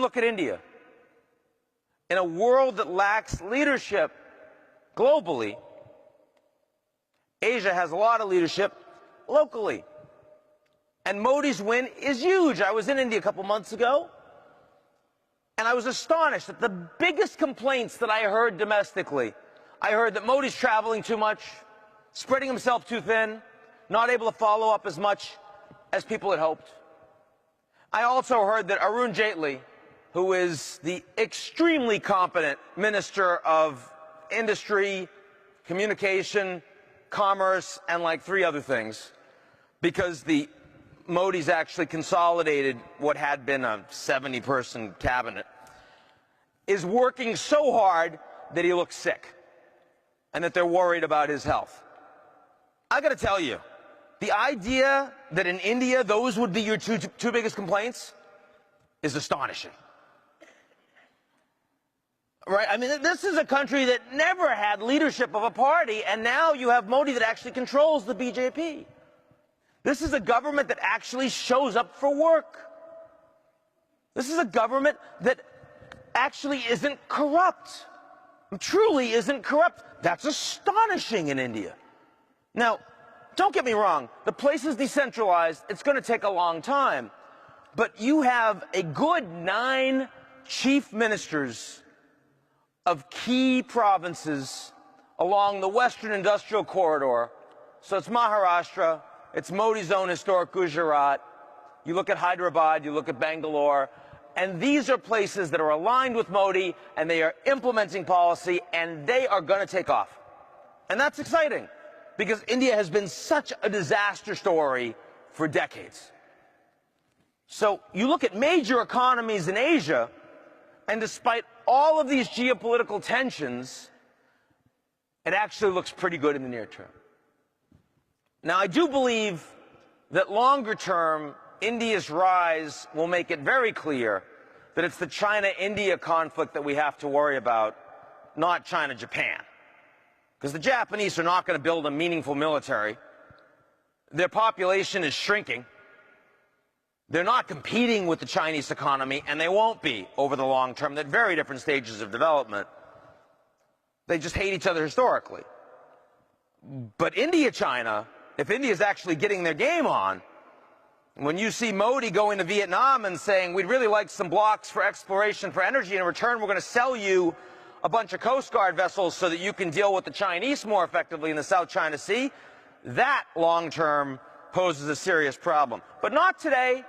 Look at India. In a world that lacks leadership globally, Asia has a lot of leadership locally. And Modi's win is huge. I was in India a couple months ago, and I was astonished at the biggest complaints that I heard domestically. I heard that Modi's traveling too much, spreading himself too thin, not able to follow up as much as people had hoped. I also heard that Arun Jaitley, who is the extremely competent Minister of Industry, Communication, Commerce, and like 3 other things, because the Modi's actually consolidated what had been a 70-person cabinet, is working so hard that he looks sick and that they're worried about his health. I got to tell you, the idea that in India those would be your two biggest complaints is astonishing. Right? I mean, this is a country that never had leadership of a party, and now you have Modi that actually controls the BJP. This is a government that actually shows up for work. This is a government that actually isn't corrupt. Truly isn't corrupt. That's astonishing in India. Now, don't get me wrong. The place is decentralized. It's going to take a long time. But you have a good 9 chief ministers of key provinces along the Western Industrial Corridor. So it's Maharashtra, it's Modi's own historic Gujarat. You look at Hyderabad, you look at Bangalore, and these are places that are aligned with Modi, and they are implementing policy, and they are going to take off. And that's exciting, because India has been such a disaster story for decades. So you look at major economies in Asia, and despite all of these geopolitical tensions, it actually looks pretty good in the near term. Now, I do believe that longer term, India's rise will make it very clear that it's the China-India conflict that we have to worry about, not China-Japan. Because the Japanese are not going to build a meaningful military. Their population is shrinking. They're not competing with the Chinese economy, and they won't be over the long term. They're at very different stages of development. They just hate each other historically. But India-China, if India is actually getting their game on, when you see Modi going to Vietnam and saying, we'd really like some blocks for exploration for energy, in return we're going to sell you a bunch of Coast Guard vessels so that you can deal with the Chinese more effectively in the South China Sea, that long-term poses a serious problem. But not today.